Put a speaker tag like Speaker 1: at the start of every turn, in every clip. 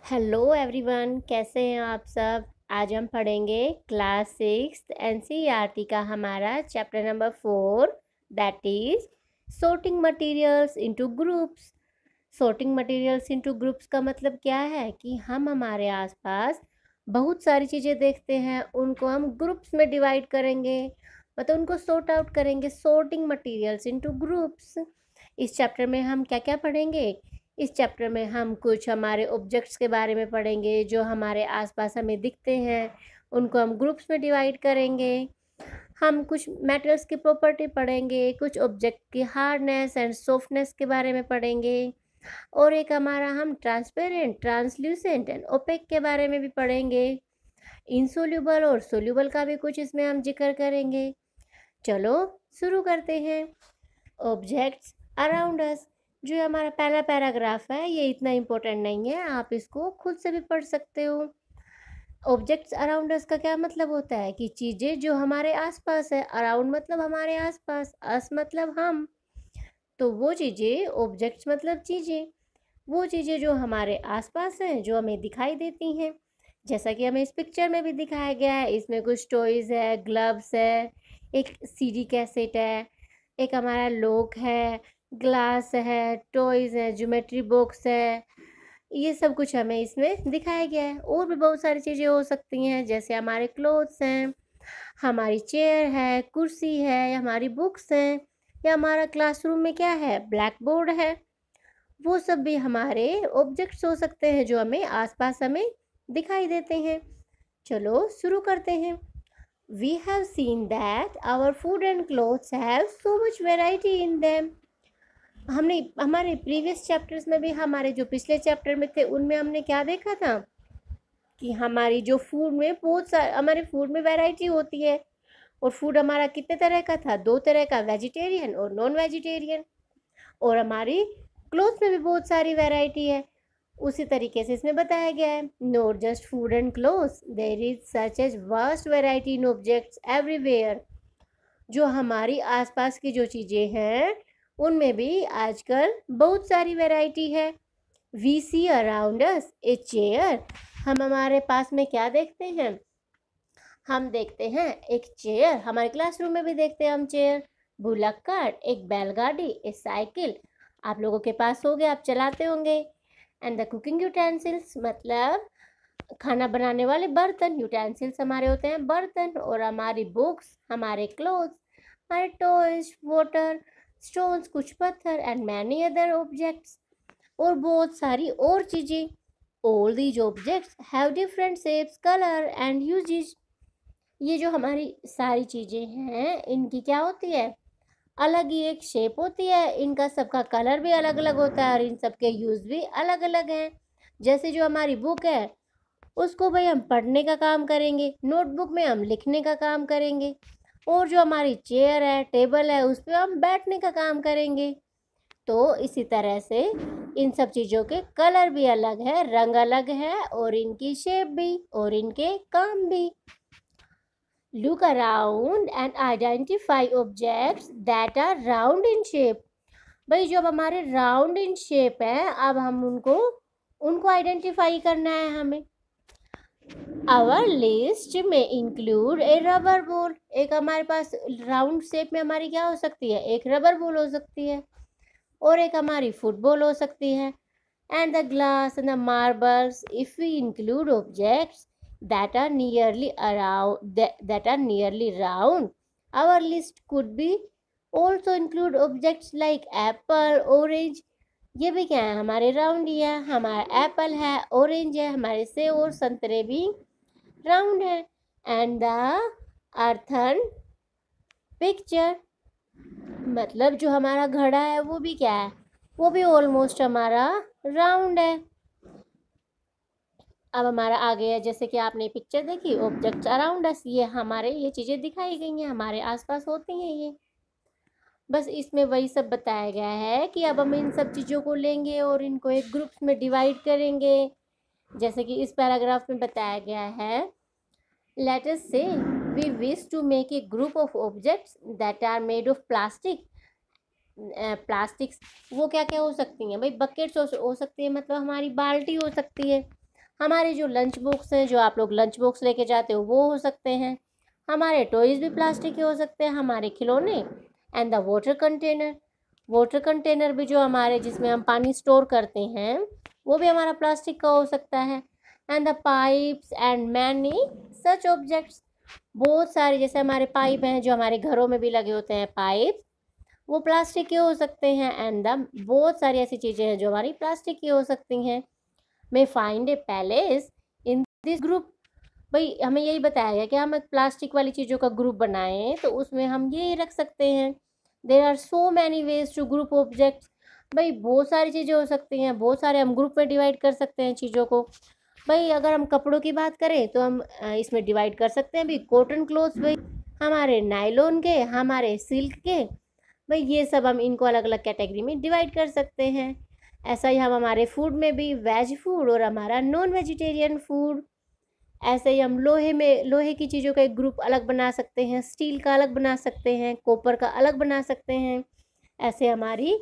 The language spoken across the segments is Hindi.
Speaker 1: हेलो एवरीवन, कैसे हैं आप सब। आज हम पढ़ेंगे क्लास 6 एनसीईआरटी का हमारा chapter number 4, that is sorting materials into groups. Sorting materials into groups का मतलब क्या है कि हम हमारे आसपास बहुत सारी चीज़ें देखते हैं, उनको हम ग्रुप्स में डिवाइड करेंगे, मतलब उनको सॉर्ट आउट करेंगे। Sorting materials into groups. इस चैप्टर में हम क्या क्या पढ़ेंगे। इस चैप्टर में हम कुछ हमारे ऑब्जेक्ट्स के बारे में पढ़ेंगे जो हमारे आसपास हमें दिखते हैं, उनको हम ग्रुप्स में डिवाइड करेंगे। हम कुछ मेटल्स की प्रॉपर्टी पढ़ेंगे, कुछ ऑब्जेक्ट की हार्डनेस एंड सॉफ्टनेस के बारे में पढ़ेंगे, और एक हमारा हम ट्रांसपेरेंट, ट्रांसल्यूसेंट एंड ओपेक के बारे में भी पढ़ेंगे। इनसोल्यूबल और सोल्यूबल का भी कुछ इसमें हम जिक्र करेंगे। चलो शुरू करते हैं। Objects around us. जो हमारा पहला पैराग्राफ है ये इतना इम्पोर्टेंट नहीं है, आप इसको खुद से भी पढ़ सकते हो। ऑब्जेक्ट्स अराउंड अस का क्या मतलब होता है कि चीज़ें जो हमारे आसपास है। अराउंड मतलब हमारे आसपास, अस मतलब हम। तो वो चीज़ें, ऑब्जेक्ट्स मतलब चीज़ें, वो चीज़ें जो हमारे आसपास हैं, जो हमें दिखाई देती हैं। जैसा कि हमें इस पिक्चर में भी दिखाया गया है, इसमें कुछ टॉयज़ है, ग्लव्स है, एक सीडी कैसेट है, एक हमारा लॉक है, ग्लास है, टॉयज़ है, ज्योमेट्री बॉक्स है। ये सब कुछ हमें इसमें दिखाया गया है। और भी बहुत सारी चीज़ें हो सकती हैं, जैसे हमारे क्लोथ्स हैं, हमारी चेयर है, कुर्सी है, या हमारी बुक्स हैं, या हमारा क्लासरूम में क्या है, ब्लैक बोर्ड है। वो सब भी हमारे ऑब्जेक्ट्स हो सकते हैं जो हमें आसपास हमें दिखाई देते हैं। चलो शुरू करते हैं। We have seen that our food and clothes have so much variety in them. हमने हमारे प्रीवियस चैप्टर्स में भी, हमारे जो पिछले चैप्टर में थे उनमें हमने क्या देखा था कि हमारी जो फूड में बहुत सारे, हमारे फूड में वैरायटी होती है। और फूड हमारा कितने तरह का था, दो तरह का, वेजिटेरियन और नॉन वेजिटेरियन। और हमारी क्लोथ्स में भी बहुत सारी वैरायटी है। उसी तरीके से इसमें बताया गया है, not just food and clothes, there is such as vast variety in objects everywhere. जो हमारी आसपास की जो चीज़ें हैं उनमें भी आजकल बहुत सारी वैरायटी है। We see around us a chair. हम हमारे पास में क्या देखते हैं, हम देखते हैं एक चेयर। हमारे क्लासरूम में भी देखते हैं हम चेयर। बुलक कार्ट, एक बैलगाड़ी, एक साइकिल आप लोगों के पास होंगे, आप चलाते होंगे। एंड द कुकिंग यूटेंसिल्स मतलब खाना बनाने वाले बर्तन। यूटेंसिल्स हमारे होते हैं बर्तन। और हमारी बुक्स, हमारे क्लोथ्स, हमारे टॉयज, वाटर, स्टोन्स, कुछ पत्थर, एंड मैनी अदर ऑब्जेक्ट्स, और बहुत सारी और चीज़ें। All these objects have different shapes, colour and uses. ये जो हमारी सारी चीज़ें हैं इनकी क्या होती है, अलग ही एक शेप होती है। इनका सबका कलर भी अलग अलग होता है और इन सब के यूज़ भी अलग अलग हैं। जैसे जो हमारी बुक है उसको भाई हम पढ़ने का काम करेंगे, नोटबुक में हम लिखने का काम करेंगे, और जो हमारी चेयर है, टेबल है, उस पर हम बैठने का काम करेंगे। तो इसी तरह से इन सब चीज़ों के कलर भी अलग है, रंग अलग है, और इनकी शेप भी, और इनके काम भी। Look around and identify objects that are round in shape. भाई जो हमारे राउंड इन शेप है, अब हम उनको उनको आइडेंटिफाई करना है हमें। आवर लिस्ट में इंक्लूड ए रबर बॉल। एक हमारे पास राउंड शेप में हमारी क्या हो सकती है, एक रबर बॉल हो सकती है, और एक हमारी फुटबॉल हो सकती है। And the glass and the marbles. If we include objects that are nearly round, our list could be also include objects like apple, orange। ये भी क्या है, हमारे राउंड ही है। हमारा एप्पल है, ऑरेंज है, हमारे सेब और संतरे भी राउंड है। एंड द अर्थन पिक्चर मतलब जो हमारा घड़ा है वो भी क्या है, वो भी ऑलमोस्ट हमारा राउंड है। अब हमारा आ गया, जैसे कि आपने पिक्चर देखी, ऑब्जेक्ट्स अराउंड अस, ये हमारे ये चीज़ें दिखाई गई हैं, हमारे आसपास होती हैं ये। बस इसमें वही सब बताया गया है कि अब हम इन सब चीज़ों को लेंगे और इनको एक ग्रुप्स में डिवाइड करेंगे। जैसे कि इस पैराग्राफ में बताया गया है, let us say we wish to make a group of objects that are made of plastic. Plastics वो क्या क्या हो सकती हैं भाई, बकेट्स हो सकती है, मतलब हमारी बाल्टी हो सकती है, हमारे जो लंच बॉक्स हैं, जो आप लोग लंच बॉक्स लेके जाते हो, वो हो सकते हैं। हमारे टॉयज़ भी प्लास्टिक के हो सकते हैं, हमारे खिलौने। एंड द वाटर कंटेनर भी जो हमारे जिसमें हम पानी स्टोर करते हैं, वो भी हमारा प्लास्टिक का हो सकता है। And the pipes and many such objects, बहुत सारे जैसे हमारे पाइप हैं जो हमारे घरों में भी लगे होते हैं पाइप, वो प्लास्टिक के हो सकते हैं। एंड द बहुत सारी ऐसी चीज़ें हैं जो हमारी प्लास्टिक की हो सकती हैं। May find A palace in this group, भाई हमें यही बताया गया कि हम प्लास्टिक वाली चीज़ों का ग्रुप बनाएं, तो उसमें हम ये रख सकते हैं। There are so many ways to group objects, भाई बहुत सारी चीज़ें हो सकती हैं, बहुत सारे हम ग्रुप में डिवाइड कर सकते हैं चीज़ों को। भाई अगर हम कपड़ों की बात करें तो हम इसमें डिवाइड कर सकते हैं, भाई कॉटन क्लोथ्स, भाई हमारे नायलॉन के, हमारे सिल्क के, भाई ये सब हम इनको अलग अलग कैटेगरी में डिवाइड कर सकते हैं। ऐसा ही हम हमारे फूड में भी वेज फूड और हमारा नॉन वेजिटेरियन फूड, ऐसे ही हम लोहे की चीज़ों का एक ग्रुप अलग बना सकते हैं, स्टील का अलग बना सकते हैं, कॉपर का अलग बना सकते हैं। ऐसे हमारी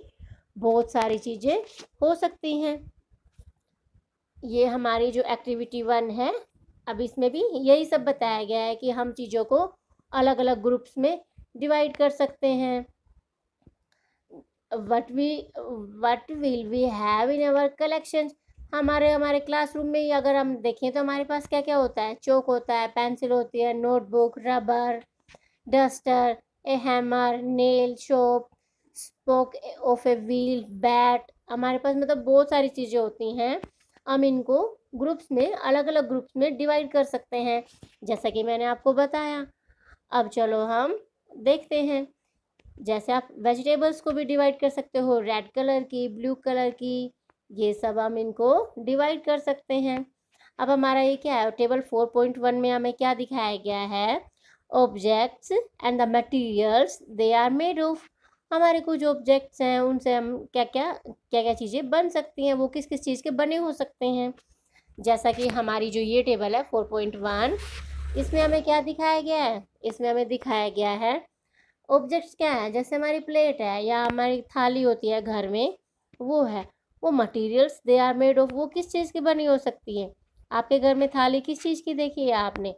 Speaker 1: बहुत सारी चीज़ें हो सकती हैं। ये हमारी जो एक्टिविटी 1 है, अब इसमें भी यही सब बताया गया है कि हम चीज़ों को अलग अलग ग्रुप्स में डिवाइड कर सकते हैं। What will we have in our collection, हमारे क्लासरूम में ही अगर हम देखें तो हमारे पास क्या क्या होता है, चौक होता है, पेंसिल होती है, notebook, rubber, duster, A hammer, nail shop, spoke of a wheel, bat, हमारे पास मतलब बहुत सारी चीज़ें होती हैं। हम इनको ग्रुप्स में अलग अलग ग्रुप्स में डिवाइड कर सकते हैं, जैसा कि मैंने आपको बताया। अब चलो हम देखते हैं, जैसे आप वेजिटेबल्स को भी डिवाइड कर सकते हो, रेड कलर की, ब्लू कलर की, ये सब हम इनको डिवाइड कर सकते हैं। अब हमारा ये क्या है, टेबल 4.1 में हमें क्या दिखाया गया है, objects and the materials they are made of, हमारे कुछ ऑब्जेक्ट्स हैं, उनसे हम क्या क्या चीज़ें बन सकती हैं, वो किस किस चीज़ के बने हो सकते हैं। जैसा कि हमारी जो ये टेबल है 4.1, इसमें हमें क्या दिखाया गया है, इसमें हमें दिखाया गया है ऑब्जेक्ट्स क्या है, जैसे हमारी प्लेट है या हमारी थाली होती है घर में, वो है, वो materials they are made of, वो किस चीज़ की बनी हो सकती है। आपके घर में थाली किस चीज़ की देखी है आपने,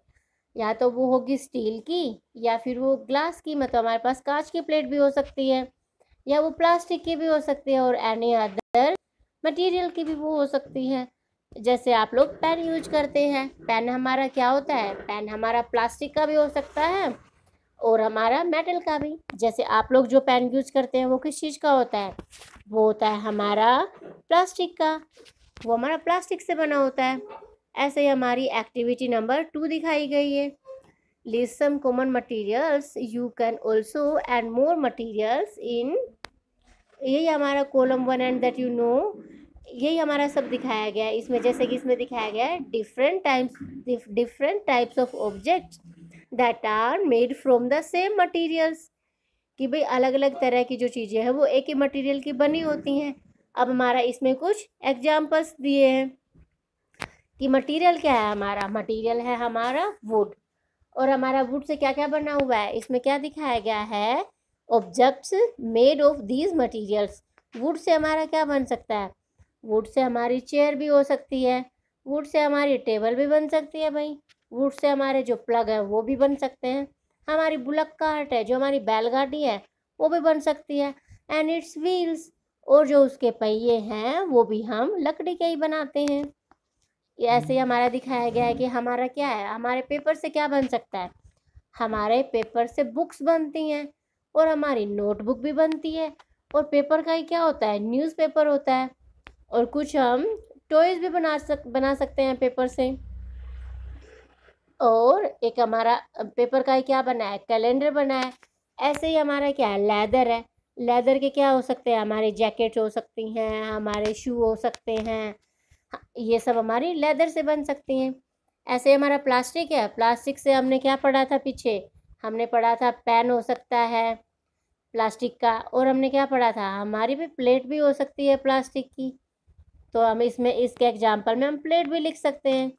Speaker 1: या तो वो होगी स्टील की या फिर वो ग्लास की, मतलब हमारे पास कांच की प्लेट भी हो सकती है, या वो प्लास्टिक की भी हो सकती है, और एनी अदर मटेरियल की भी वो हो सकती है। जैसे आप लोग पेन यूज करते हैं, पेन हमारा क्या होता है, पेन हमारा प्लास्टिक का भी हो सकता है और हमारा मेटल का भी। जैसे आप लोग जो पेन यूज करते हैं वो किस चीज़ का होता है, वो होता है हमारा प्लास्टिक का, वो हमारा प्लास्टिक से बना होता है। ऐसे ही हमारी एक्टिविटी नंबर 2 दिखाई गई है, list some common materials, you can also add more materials in, यही हमारा column 1 and that you know, यही हमारा सब दिखाया गया है इसमें। जैसे कि इसमें दिखाया गया है different types of objects that are made from the same materials, कि भाई अलग अलग तरह की जो चीज़ें हैं वो एक ही मटेरियल की बनी होती हैं। अब हमारा इसमें कुछ एग्जाम्पल्स दिए हैं कि मटेरियल क्या है, हमारा मटेरियल है हमारा वुड, और हमारा वुड से क्या क्या बना हुआ है, इसमें क्या दिखाया गया है, objects made of these materials, would say हमारा क्या बन सकता है, वुड से हमारी चेयर भी हो सकती है, वुड से हमारी टेबल भी बन सकती है, भाई वुड से हमारे जो प्लग है वो भी बन सकते हैं, हमारी बुलक कार्ट है जो हमारी बैलगाड़ी है वो भी बन सकती है, एंड इट्स व्हील्स, और जो उसके पहिए हैं वो भी हम लकड़ी के ही बनाते हैं। ये ऐसे ही हमारा दिखाया गया है कि हमारा क्या है, हमारे पेपर से क्या बन सकता है, हमारे पेपर से बुक्स बनती हैं और हमारी नोटबुक भी बनती है, और पेपर का ही क्या होता है, न्यूज़पेपर होता है, और कुछ हम टॉयज़ भी बना सकते हैं पेपर से। और एक हमारा पेपर का ही क्या बना है, कैलेंडर बना है। ऐसे ही हमारा क्या है, लेदर है, लेदर के क्या हो सकते हैं, हमारे जैकेट हो सकती हैं, हमारे शू हो सकते हैं, ये सब हमारी लेदर से बन सकती हैं। ऐसे ही हमारा प्लास्टिक है, प्लास्टिक से हमने क्या पढ़ा था पीछे, हमने पढ़ा था पेन हो सकता है प्लास्टिक का, और हमने क्या पढ़ा था, हमारी भी प्लेट भी हो सकती है प्लास्टिक की, तो हम इसमें इसके एग्जाम्पल में हम प्लेट भी लिख सकते हैं।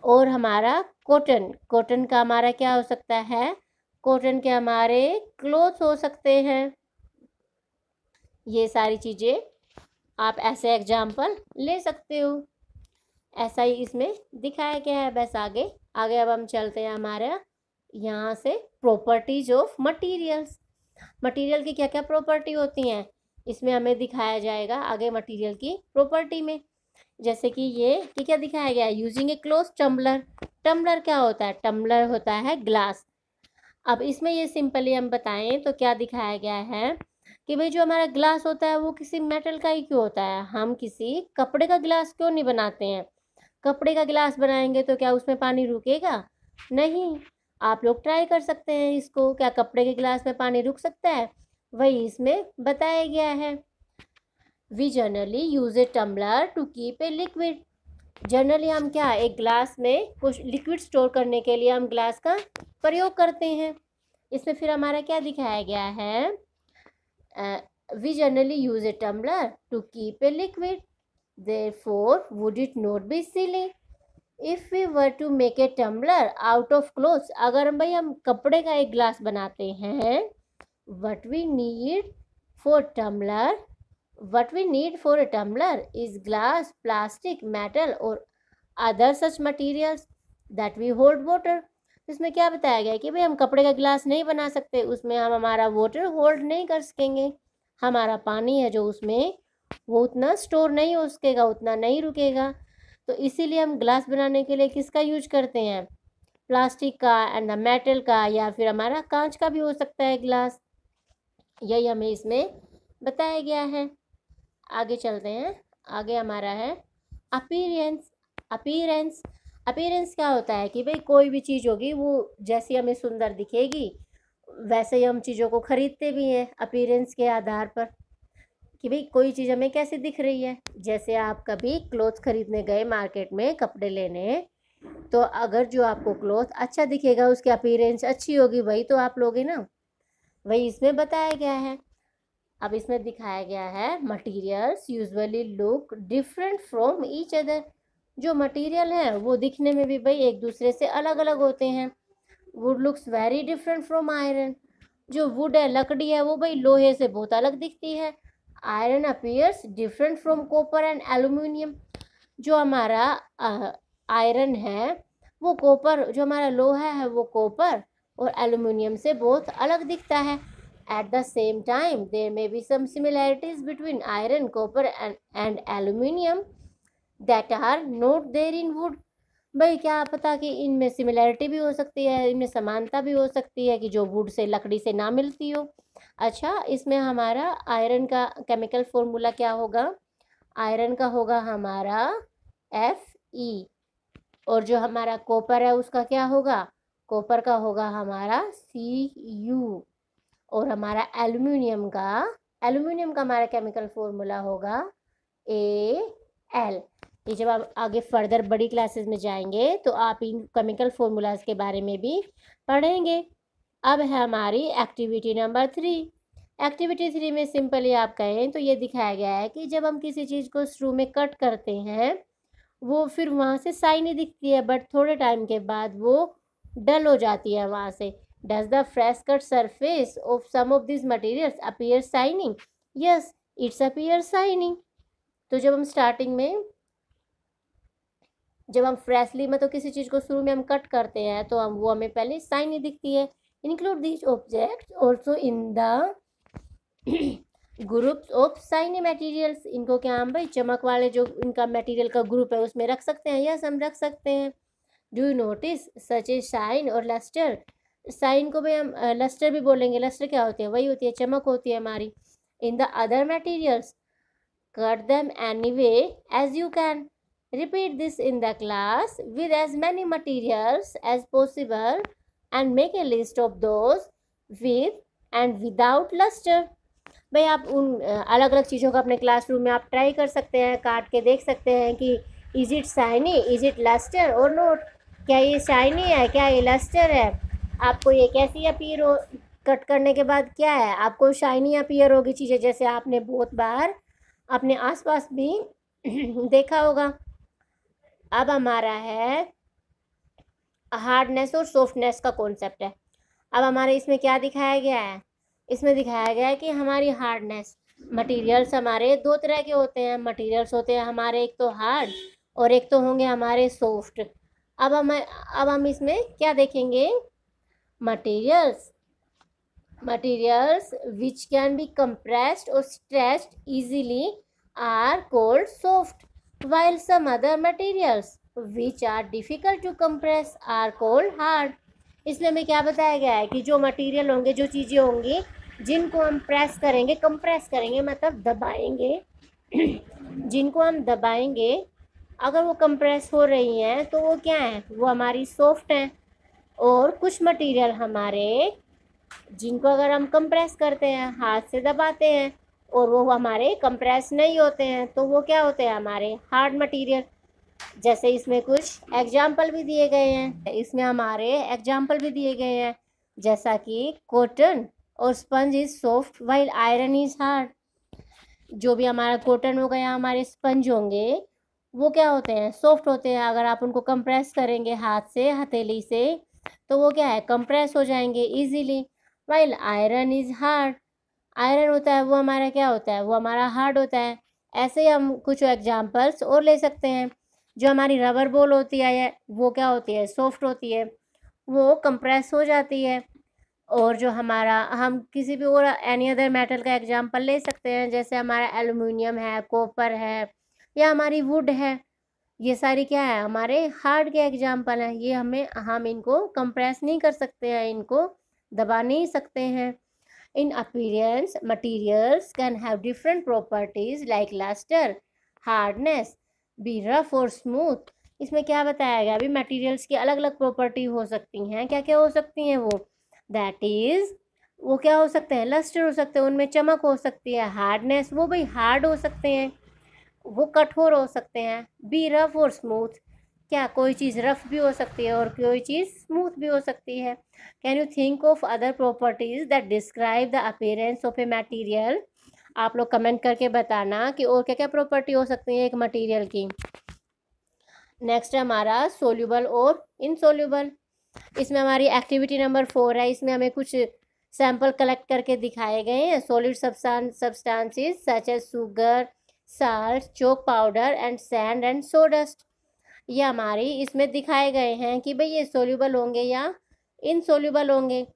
Speaker 1: और हमारा कॉटन का हमारा क्या हो सकता है, कॉटन के हमारे क्लोथ हो सकते हैं। ये सारी चीज़ें आप ऐसे एग्जाम्पल ले सकते हो। ऐसा ही इसमें दिखाया गया है। बस आगे आगे अब हम चलते हैं हमारे यहाँ से प्रॉपर्टीज ऑफ मटीरियल्स। मटीरियल की क्या क्या प्रॉपर्टी होती हैं इसमें हमें दिखाया जाएगा आगे मटीरियल की प्रॉपर्टी में। जैसे कि ये कि क्या दिखाया गया है, using a close tumbler. Tumbler क्या होता है, टम्बलर होता है ग्लास। अब इसमें ये सिंपली हम बताएं तो क्या दिखाया गया है कि भाई जो हमारा ग्लास होता है वो किसी मेटल का ही क्यों होता है, हम किसी कपड़े का गिलास क्यों नहीं बनाते हैं। कपड़े का गिलास बनाएंगे तो क्या उसमें पानी रुकेगा, नहीं। आप लोग ट्राई कर सकते हैं इसको, क्या कपड़े के गिलास में पानी रुक सकता है, वही इसमें बताया गया है। We generally use a tumbler to keep a liquid. Generally हम क्या एक ग्लास में कुछ लिक्विड स्टोर करने के लिए हम ग्लास का प्रयोग करते हैं। इसमें फिर हमारा क्या दिखाया गया है, we generally use a tumbler to keep a liquid, therefore would it not be silly if we were to make a tumbler out of clothes. अगर भाई हम कपड़े का एक ग्लास बनाते हैं, what we need for a tumbler is glass, plastic, metal or other such materials that we hold water। इसमें क्या बताया गया है कि भाई हम कपड़े का गिलास नहीं बना सकते, उसमें हम हमारा वाटर होल्ड नहीं कर सकेंगे। हमारा पानी है जो उसमें वो उतना स्टोर नहीं हो सकेगा, उतना नहीं रुकेगा। तो इसीलिए हम ग्लास बनाने के लिए किसका यूज करते हैं, प्लास्टिक का एंड द मेटल का, या फिर हमारा कांच का भी हो सकता है ग्लास। यही हमें इसमें बताया गया है। आगे चलते हैं। आगे हमारा है अपीयरेंस। अपीयरेंस अपीयरेंस क्या होता है कि भाई कोई भी चीज़ होगी वो जैसी हमें सुंदर दिखेगी वैसे ही हम चीज़ों को खरीदते भी हैं अपीयरेंस के आधार पर, कि भाई कोई चीज़ हमें कैसी दिख रही है। जैसे आप कभी क्लोथ खरीदने गए मार्केट में कपड़े लेने, तो अगर जो आपको क्लोथ अच्छा दिखेगा, उसकी अपीयरेंस अच्छी होगी, वही तो आप लोगे ना, वही इसमें बताया गया है। अब इसमें दिखाया गया है materials usually look different from each other. जो मटेरियल है वो दिखने में भी भाई एक दूसरे से अलग अलग होते हैं। Would looks very different from iron. जो वुड है, लकड़ी है, वो भाई लोहे से बहुत अलग दिखती है। Iron appears different from copper and aluminium. जो हमारा आयरन है वो कॉपर, जो हमारा लोहा है वो कॉपर और एल्यूमिनियम से बहुत अलग दिखता है। At the same time, there may be some similarities between iron, copper and aluminium that are not there in wood। भाई क्या पता कि इनमें सिमिलैरिटी भी हो सकती है, इनमें समानता भी हो सकती है कि जो वुड से, लकड़ी से ना मिलती हो। अच्छा, इसमें हमारा आयरन का केमिकल फॉर्मूला क्या होगा, आयरन का होगा हमारा Fe, और जो हमारा कॉपर है उसका क्या होगा, कॉपर का होगा हमारा Cu, और हमारा एल्यूमिनियम का हमारा केमिकल फॉर्मूला होगा Al। ये जब आप आगे फर्दर बड़ी क्लासेस में जाएंगे तो आप इन केमिकल फॉर्मूलाज के बारे में भी पढ़ेंगे। अब है हमारी एक्टिविटी नंबर 3। एक्टिविटी 3 में सिंपली आप कहें तो ये दिखाया गया है कि जब हम किसी चीज़ को स्क्रू में कट करते हैं वो फिर वहाँ से शाइनी दिखती है, बट थोड़े टाइम के बाद वो डल हो जाती है वहाँ से। Does the fresh cut surface of some of these materials appear shining? Yes, it's appears shining। तो जब हम स्टार्टिंग में, जब हम फ्रेशली मतलब किसी चीज़ को शुरू में हम कट करते हैं तो वो हमें पहले शाइनी दिखती है। Include these objects also in the groups of shiny materials. इनको क्या हम भाई चमक वाले जो इनका मटेरियल का ग्रुप है उसमें रख सकते हैं। यस, हम रख सकते हैं। Do you notice such A shine और लस्टर। साइन को भी हम लस्टर भी बोलेंगे। लस्टर क्या होती है, वही होती है, चमक होती है हमारी। In the other materials cut them any way as you can. Repeat this in the class with as many materials as possible and make a list of those with and without lustre. भाई आप उन अलग अलग चीज़ों का अपने क्लासरूम में आप ट्राई कर सकते हैं, काट के देख सकते हैं कि is it shiny, is it lustre और नोट। क्या ये शाइनी है, क्या ये लस्टर है। आपको ये कैसी अपीयर हो, कट करने के बाद क्या है, आपको शाइनी अपीयर होगी चीज़ें, जैसे आपने बहुत बार अपने आसपास भी देखा होगा। अब हमारा है हार्डनेस और सॉफ्टनेस का कॉन्सेप्ट है। अब हमारे इसमें क्या दिखाया गया है, इसमें दिखाया गया है कि हमारी हार्डनेस, मटेरियल्स हमारे दो तरह के होते हैं। मटेरियल्स होते हैं हमारे एक तो हार्ड और एक तो होंगे हमारे सॉफ्ट। अब हम इसमें क्या देखेंगे, materials. Materials which can be compressed or stretched easily are called soft, while some other materials which are difficult to compress are called hard. इसलिए हमें क्या बताया गया है कि जो मटेरियल होंगे, जो चीज़ें होंगी जिनको हम प्रेस करेंगे, कंप्रेस करेंगे मतलब दबाएंगे जिनको हम दबाएंगे, अगर वो कंप्रेस हो रही हैं तो वो क्या है, वो हमारी सॉफ्ट हैं। और कुछ मटेरियल हमारे जिनको अगर हम कंप्रेस करते हैं, हाथ से दबाते हैं और वो हमारे कंप्रेस नहीं होते हैं, तो वो क्या होते हैं, हमारे हार्ड मटेरियल। जैसे इसमें कुछ एग्जाम्पल भी दिए गए हैं, इसमें हमारे एग्जाम्पल भी दिए गए हैं, जैसा कि कॉटन और sponge is soft while iron is hard. जो भी हमारा कॉटन हो गया, हमारे स्पंज होंगे, वो क्या होते हैं, सॉफ्ट होते हैं। अगर आप उनको कंप्रेस करेंगे हाथ से, हथेली से, तो वो क्या है, कंप्रेस हो जाएंगे easily. While iron is hard, iron होता है वो हमारा क्या होता है, वो हमारा हार्ड होता है। ऐसे ही हम कुछ एग्जांपल्स और ले सकते हैं। जो हमारी रबर बॉल होती है वो क्या होती है, सॉफ्ट होती है, वो कंप्रेस हो जाती है। और जो हमारा, हम किसी भी और एनी अदर मेटल का एग्जांपल ले सकते हैं, जैसे हमारा एल्युमिनियम है, कॉपर है, या हमारी वुड है। ये सारी क्या है, हमारे हार्ड के एग्जाम्पल हैं। ये हम इनको कंप्रेस नहीं कर सकते हैं, इनको दबा नहीं सकते हैं। In appearance materials can have different properties like lustre, hardness, be rough और स्मूथ। इसमें क्या बताया गया, अभी मटेरियल्स की अलग अलग प्रॉपर्टी हो सकती हैं। क्या क्या हो सकती हैं वो, दैट इज, वो क्या हो सकते हैं, लस्टर हो सकते हैं, उनमें चमक हो सकती है। हार्डनेस, वो भाई हार्ड हो सकते हैं, वो कठोर हो सकते हैं। बी रफ और स्मूथ, क्या कोई चीज़ रफ भी हो सकती है और कोई चीज़ स्मूथ भी हो सकती है। Can you think of other properties that describe the appearance of a material. आप लोग कमेंट करके बताना कि और क्या क्या प्रॉपर्टी हो सकती है एक मटेरियल की। नेक्स्ट है हमारा सोल्यूबल और इनसोल्यूबल। इसमें हमारी एक्टिविटी नंबर 4 है। इसमें हमें कुछ सैंपल कलेक्ट करके दिखाए गए हैं। Solid substances such as sugar, salt, chalk powder and sand and sawdust. ये हमारी इसमें दिखाए गए हैं कि भाई ये सोल्यूबल होंगे या इनसोल्यूबल होंगे।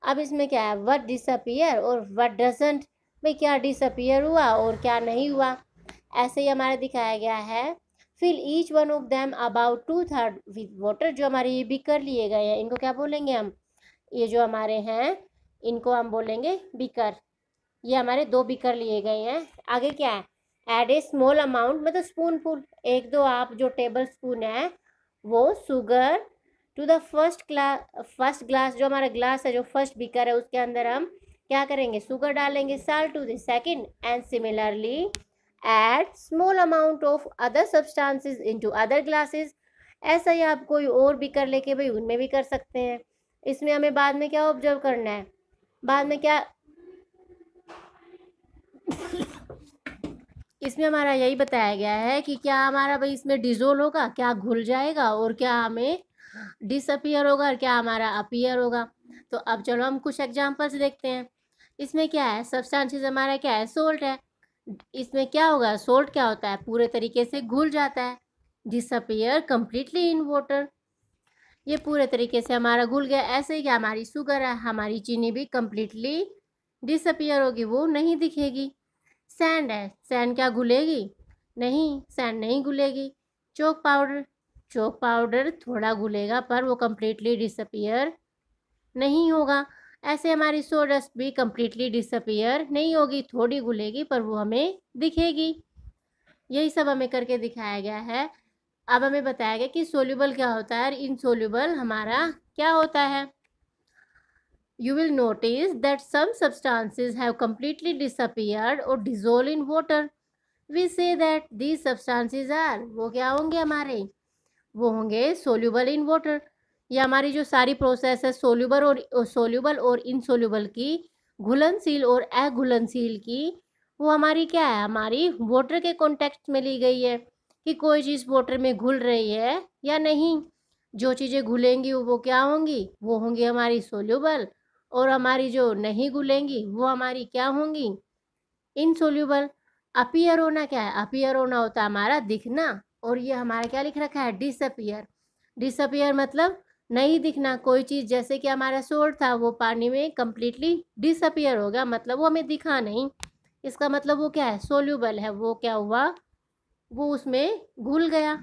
Speaker 1: अब इसमें क्या है, व्हाट डिसअपियर और व्हाट डजंट, भाई क्या डिसअपियर हुआ और क्या नहीं हुआ, ऐसे ही हमारा दिखाया गया है। Fill each one of them about 2/3 with water. जो हमारे ये बीकर लिए गए हैं, इनको क्या बोलेंगे हम, ये जो हमारे हैं इनको हम बोलेंगे बीकर। ये हमारे 2 बीकर लिए गए हैं। आगे क्या है, एड ए स्मॉल अमाउंट, मतलब स्पून फुल, 1-2 आप जो टेबल स्पून है वो sugar to the first glass, जो हमारा ग्लास है, जो फर्स्ट बीकर है, उसके अंदर हम क्या करेंगे, शुगर डालेंगे। Salt to the second and similarly add small amount of other substances into other glasses. ऐसा ही आप कोई और बीकर लेके भाई उनमें भी कर सकते हैं। इसमें हमें बाद में क्या ऑब्जर्व करना है, बाद में क्या इसमें हमारा यही बताया गया है कि क्या हमारा भाई इसमें डिजोल्व होगा, क्या घुल जाएगा, और क्या हमें डिसअपियर होगा, और क्या हमारा अपीयर होगा। तो अब चलो हम कुछ एग्जांपल्स देखते हैं। इसमें क्या है, सब्सटेंसेस हमारा क्या है, सोल्ट है। इसमें क्या होगा, सोल्ट क्या होता है, पूरे तरीके से घुल जाता है। डिसअपियर कंप्लीटली इन वाटर, ये पूरे तरीके से हमारा घुल गया। ऐसे ही क्या हमारी शुगर है, हमारी चीनी भी कंप्लीटली डिसअपियर होगी, वो नहीं दिखेगी। सैंड है, सैंड क्या घुलेगी, नहीं, सैंड नहीं घुलेगी। चोक पाउडर, चोक पाउडर थोड़ा घुलेगा पर वो कंप्लीटली डिसअपियर नहीं होगा। ऐसे हमारी सोडस्ट भी कंप्लीटली डिसअपियर नहीं होगी, थोड़ी घुलेगी पर वो हमें दिखेगी। यही सब हमें करके दिखाया गया है। अब हमें बताया गया कि सोल्यूबल क्या होता है और इनसोल्यूबल हमारा क्या होता है। You will notice that some substances have completely disappeared or dissolved in water. We say that these substances are, वो क्या होंगे हमारे, वो होंगे soluble in water। ये हमारी जो सारी प्रोसेस है सोल्यूबल और इनसोल्यूबल की, घुलनशील और अघुलनशील की, वो हमारी क्या है, हमारी वाटर के कॉन्टेक्स्ट में ली गई है कि कोई चीज़ वाटर में घुल रही है या नहीं। जो चीज़ें घुलेंगी वो क्या होंगी, वो होंगी हमारी सोल्यूबल, और हमारी जो नहीं घुलेंगी वो हमारी क्या होंगी, इनसोल्यूबल। अपीयर होना क्या है, अपीयर होना होता है हमारा दिखना, और ये हमारा क्या लिख रखा है, डिसअपियर। डिसअपियर मतलब नहीं दिखना कोई चीज़, जैसे कि हमारा सोल्ट था वो पानी में कंप्लीटली डिसअपियर हो गया, मतलब वो हमें दिखा नहीं। इसका मतलब वो क्या है, सोल्यूबल है, वो क्या हुआ, वो उसमें घुल गया।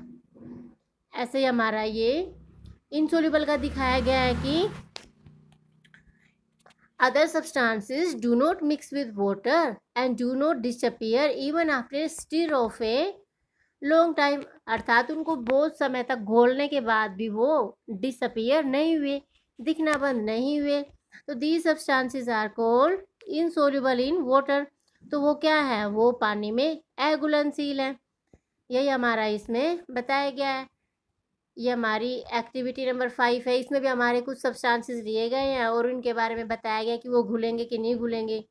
Speaker 1: ऐसे ही हमारा ये इनसोल्यूबल का दिखाया गया है कि other substances do not mix with water and do not disappear even after stir of a long time, अर्थात उनको बहुत समय तक घोलने के बाद भी वो डिसअपियर नहीं हुए, दिखना बंद नहीं हुए। तो these substances are called insoluble in water, तो वो क्या है, वो पानी में अघुलनशील है। यही हमारा इसमें बताया गया है। ये हमारी एक्टिविटी नंबर 5 है। इसमें भी हमारे कुछ सब्सटेंसेस लिए गए हैं और उनके बारे में बताया गया कि वो घुलेंगे कि नहीं घुलेंगे।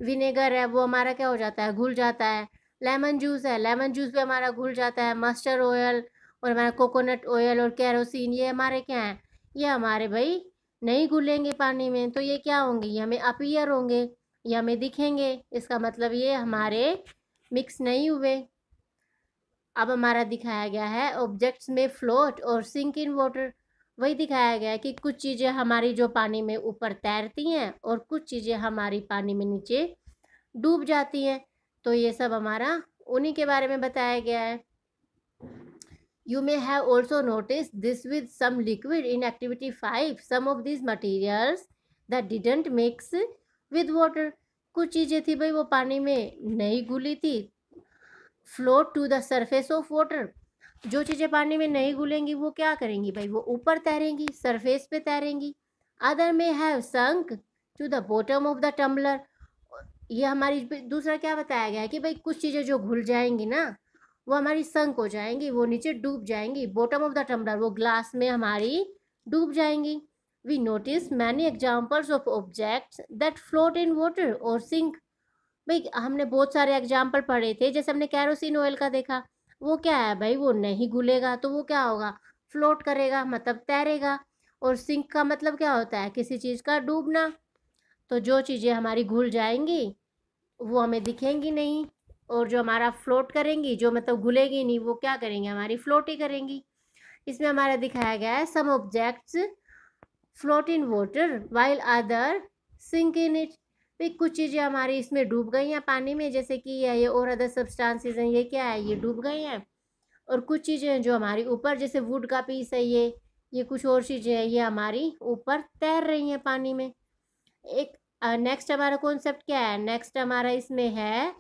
Speaker 1: विनेगर है वो हमारा क्या हो जाता है, घुल जाता है। लेमन जूस है, लेमन जूस भी हमारा घुल जाता है। मस्टर्ड ऑयल और हमारा कोकोनट ऑयल और कैरोसिन, ये हमारे क्या हैं, ये हमारे भाई नहीं घुलेंगे पानी में। तो ये क्या होंगे, ये हमें अपीयर होंगे, ये हमें दिखेंगे। इसका मतलब ये हमारे मिक्स नहीं हुए। अब हमारा दिखाया गया है ऑब्जेक्ट्स में फ्लोट और सिंक इन वाटर। वही दिखाया गया है कि कुछ चीज़ें हमारी जो पानी में ऊपर तैरती हैं और कुछ चीज़ें हमारी पानी में नीचे डूब जाती हैं। तो ये सब हमारा उन्हीं के बारे में बताया गया है। You may have also noticed this with some liquid in activity 5. Some of these materials that didn't mix with water. कुछ चीज़ें थी भाई वो पानी में नहीं घुली थी, float to the surface of water. जो चीज़ें पानी में नहीं घुलेंगी वो क्या करेंगी भाई, वो ऊपर तैरेंगी, सरफेस पे तैरेंगी। Other may have sunk to the bottom of the tumbler. ये हमारी दूसरा क्या बताया गया है कि भाई कुछ चीज़ें जो घुल जाएंगी ना वो हमारी संक हो जाएंगी, वो नीचे डूब जाएंगी। बॉटम ऑफ द टम्बलर वो ग्लास में हमारी डूब जाएंगी। We notice many examples of objects that float in water और सिंक। भाई हमने बहुत सारे एग्जाम्पल पढ़े थे, जैसे हमने कैरोसिन ऑयल का देखा, वो क्या है भाई, वो नहीं घुलेगा तो वो क्या होगा, फ्लोट करेगा मतलब तैरेगा। और सिंक का मतलब क्या होता है, किसी चीज़ का डूबना। तो जो चीज़ें हमारी घुल जाएंगी वो हमें दिखेंगी नहीं, और जो हमारा फ्लोट करेंगी, जो मतलब घुलेगी नहीं, वो क्या करेंगी, हमारी फ्लोट ही करेंगी। इसमें हमारा दिखाया गया है some objects float in water while other sink in it. भाई कुछ चीज़ें हमारी इसमें डूब गई हैं पानी में, जैसे कि ये और अदर सब्सटेंसेस हैं, ये क्या है, ये डूब गई हैं। और कुछ चीज़ें हैं जो हमारी ऊपर, जैसे वुड का पीस है, ये कुछ और चीज़ें हैं, ये हमारी ऊपर तैर रही हैं पानी में। एक नेक्स्ट हमारा कॉन्सेप्ट क्या है, नेक्स्ट हमारा इसमें है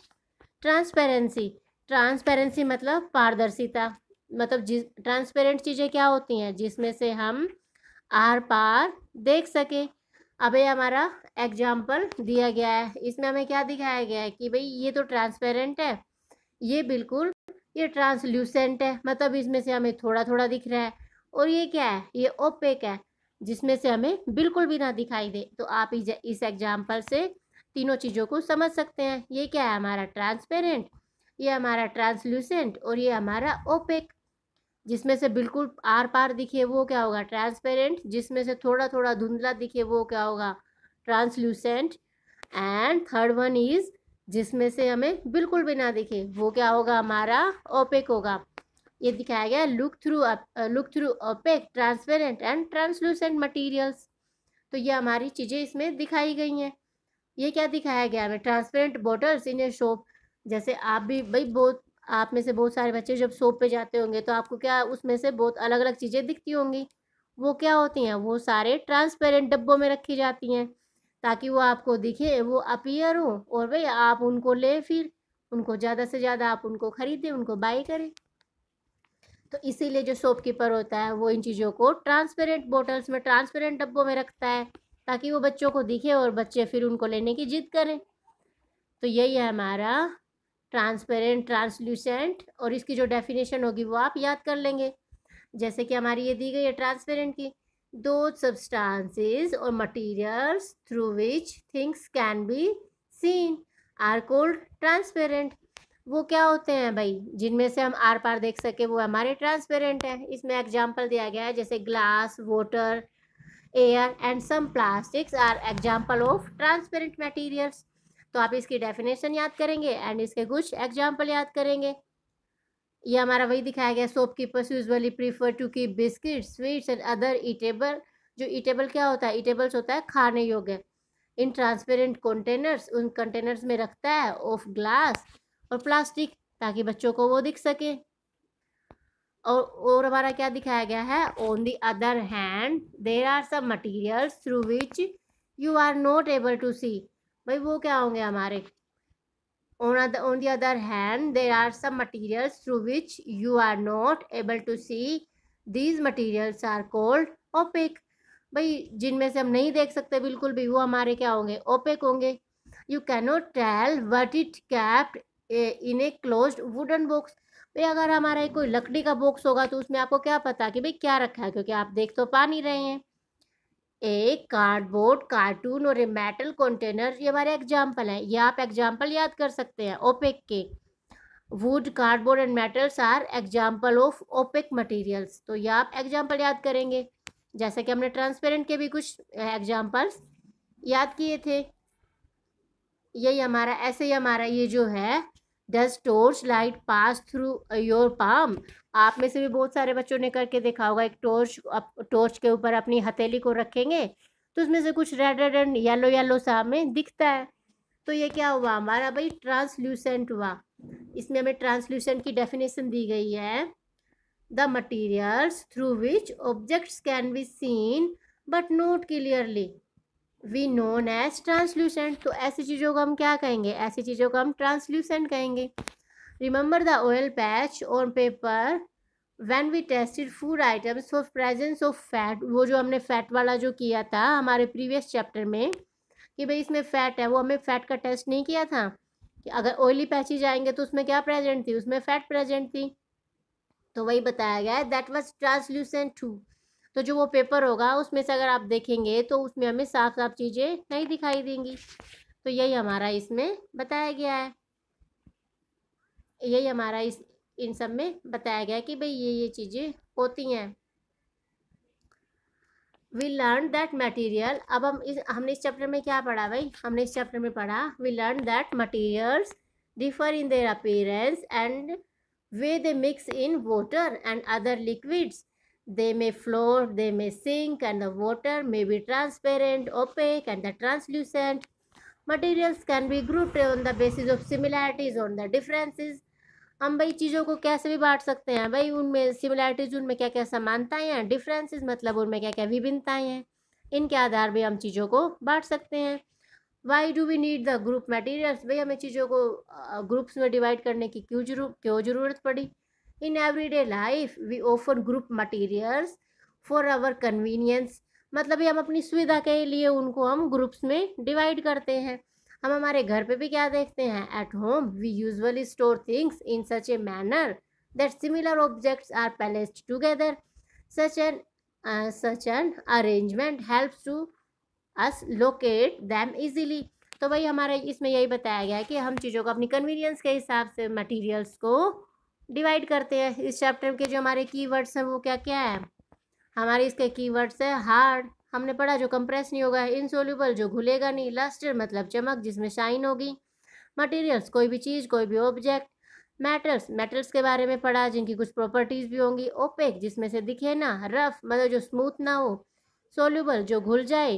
Speaker 1: ट्रांसपेरेंसी। ट्रांसपेरेंसी मतलब पारदर्शिता, मतलब जिस ट्रांसपेरेंट चीज़ें क्या होती हैं, जिसमें से हम आर पार देख सके। अब ये हमारा एग्जाम्पल दिया गया है, इसमें हमें क्या दिखाया गया है कि भाई ये तो ट्रांसपेरेंट है, ये बिल्कुल ये ट्रांसल्यूसेंट है, मतलब इसमें से हमें थोड़ा थोड़ा दिख रहा है। और ये क्या है, ये ओपेक है, जिसमें से हमें बिल्कुल भी ना दिखाई दे। तो आप इस एग्जाम्पल से तीनों चीज़ों को समझ सकते हैं। ये क्या है, हमारा ट्रांसपेरेंट, ये हमारा ट्रांसल्यूसेंट, और ये हमारा ओपेक। जिसमें से बिल्कुल आर पार दिखे वो क्या होगा, ट्रांसपेरेंट। जिसमें से थोड़ा थोड़ा धुंधला दिखे वो क्या होगा, translucent. And third one is जिसमें से हमें बिल्कुल भी ना दिखे वो क्या होगा, हमारा ओपेक होगा। ये दिखाया गया look through opaque, transparent and translucent materials. तो ये हमारी चीज़ें इसमें दिखाई गई हैं। ये क्या दिखाया गया हमें, ट्रांसपेरेंट बॉटल्स इन ए शॉप। जैसे आप भी भाई बहुत, आप में से बहुत सारे बच्चे जब शॉप पे जाते होंगे तो आपको क्या उसमें से बहुत अलग अलग चीज़ें दिखती होंगी। वो क्या होती हैं, वो सारे ट्रांसपेरेंट डब्बों में रखी जाती हैं ताकि वो आपको दिखे, वो अपीयर हो, और भाई आप उनको ले, फिर उनको ज़्यादा से ज़्यादा आप उनको खरीदें, उनको बाई करें। तो इसीलिए जो शॉपकीपर होता है वो इन चीज़ों को ट्रांसपेरेंट बॉटल्स में, ट्रांसपेरेंट डब्बों में रखता है ताकि वो बच्चों को दिखे और बच्चे फिर उनको लेने की जिद करें। तो यही है हमारा ट्रांसपेरेंट, ट्रांसल्यूसेंट, और इसकी जो डेफिनेशन होगी वो आप याद कर लेंगे। जैसे कि हमारी ये दी गई है ट्रांसपेरेंट की, दो सब्सटेंसेस और materials through which things can be seen are called transparent. वो क्या होते हैं भाई, जिनमें से हम आर पार देख सके वो हमारे ट्रांसपेरेंट है। इसमें एग्जाम्पल दिया गया है, जैसे glass, water, air and some plastics are example of transparent materials. तो आप इसकी डेफिनेशन याद करेंगे एंड इसके कुछ एग्जाम्पल याद करेंगे। ये हमारा वही दिखाया गया, shopkeepers usually prefer to keep biscuit, sweets and other edible. जो ईटेबल क्या होता है, ईटेबल्स होता है खाने योग्य, इन ट्रांसपेरेंट कंटेनर्स, उन कंटेनर्स में रखता है, ऑफ ग्लास और प्लास्टिक, ताकि बच्चों को वो दिख सके। और हमारा क्या दिखाया गया है, on the other hand there are some materials through which you are not able to see. भाई वो क्या होंगे हमारे, on the other hand there are some materials through which you are not able to see, these materials are called opaque। भाई जिनमें से हम नहीं देख सकते बिल्कुल भी, वो हमारे क्या होंगे, ओपेक होंगे। You cannot tell what it kept in a closed wooden box. भाई अगर हमारा कोई लकड़ी का बॉक्स होगा तो उसमें आपको क्या पता कि भाई क्या रखा है, क्योंकि आप देख तो पा नहीं रहे हैं। एक कार्डबोर्ड, कार्टून और ए मेटल कंटेनर, ये हमारे एग्जाम्पल हैं। ये आप एग्जाम्पल याद कर सकते हैं ओपेक के। Wood, cardboard and metals are example of opaque materials. तो ये आप एग्जाम्पल याद करेंगे, जैसे कि हमने ट्रांसपेरेंट के भी कुछ एग्जाम्पल्स याद किए थे। यही हमारा, ऐसे ही हमारा ये जो है, does torch light pass through your palm. आप में से भी बहुत सारे बच्चों ने करके देखा होगा, एक टॉर्च के ऊपर अपनी हथेली को रखेंगे तो उसमें से कुछ red red and yellow yellow सा हमें दिखता है। तो ये क्या हुआ हमारा भाई, ट्रांसल्यूसेंट हुआ। इसमें हमें ट्रांसल्यूसेंट की डेफिनेशन दी गई है, the materials through which objects can be seen but not clearly we known as translucent. तो ऐसी चीज़ों को हम क्या कहेंगे, ऐसी चीज़ों को हम ट्रांसल्यूसेंट कहेंगे। Remember the oil patch on paper when we tested food items for presence of fat. वो जो हमने फैट वाला जो किया था हमारे प्रीवियस चैप्टर में, कि भाई इसमें फैट है, वो हमें फैट का टेस्ट नहीं किया था कि अगर ऑयली पैचेज आएंगे तो उसमें क्या प्रेजेंट थी, उसमें फैट प्रेजेंट थी। तो वही बताया गया है, दैट वाज ट्रांसल्यूसेंट टू। तो जो वो पेपर होगा उसमें से अगर आप देखेंगे तो उसमें हमें साफ साफ चीज़ें नहीं दिखाई देंगी। तो यही हमारा इसमें बताया गया है, यही हमारा इस इन सब में बताया गया है कि भाई ये चीज़ें होती हैं। वी लर्न दैट मटीरियल, अब हमने इस चैप्टर में क्या पढ़ा भाई, हमने इस चैप्टर में पढ़ा, we learn that materials differ in their appearance and way they mix in water and other liquids. They may float, they may sink, and the water may be transparent, opaque, and the translucent. Materials can be grouped on the basis of similarities on the differences. हम भाई चीज़ों को कैसे भी बांट सकते हैं भाई, उनमें सिमिलैरिटीज, उनमें क्या क्या समानताएं हैं, डिफरेंसेस मतलब उनमें क्या क्या विभिन्नताएं हैं, इनके आधार पर हम चीज़ों को बांट सकते हैं। Why do we need the group materials, भाई हमें चीज़ों को ग्रुप्स में डिवाइड करने की क्यों ज़रूरत पड़ी। In everyday life we often group materials for our convenience, मतलब ये हम अपनी सुविधा के लिए उनको हम ग्रुप्स में डिवाइड करते हैं। हम हमारे घर पे भी क्या देखते हैं, at home we usually store things in such a manner that similar objects are placed together, such an arrangement helps to us locate them easily। तो वही हमारा इसमें यही बताया गया है कि हम चीज़ों को अपनी कन्वीनियंस के हिसाब से मटीरियल्स को डिवाइड करते हैं। इस चैप्टर के जो हमारे कीवर्ड्स हैं वो क्या क्या है, हमारे इसके कीवर्ड्स है, हार्ड हमने पढ़ा जो कंप्रेस नहीं होगा, इनसोल्यूबल जो घुलेगा नहीं, लस्टर मतलब चमक जिसमें शाइन होगी, मटेरियल्स कोई भी चीज़ कोई भी ऑब्जेक्ट, मेटल्स के बारे में पढ़ा जिनकी कुछ प्रॉपर्टीज़ भी होंगी, ओपेक जिसमें से दिखे ना, रफ मतलब जो स्मूथ ना हो, सोल्यूबल जो घुल जाए,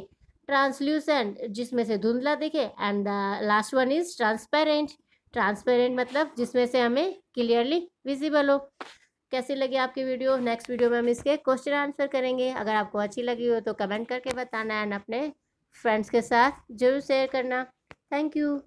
Speaker 1: ट्रांसल्यूसेंट जिसमें से धुंधला दिखे, and the last one is transparent मतलब जिसमें से हमें क्लियरली विजिबल हो। कैसी लगी आपकी वीडियो, नेक्स्ट वीडियो में हम इसके क्वेश्चन आंसर करेंगे। अगर आपको अच्छी लगी हो तो कमेंट करके बताना एंड अपने फ्रेंड्स के साथ जरूर शेयर करना। Thank you.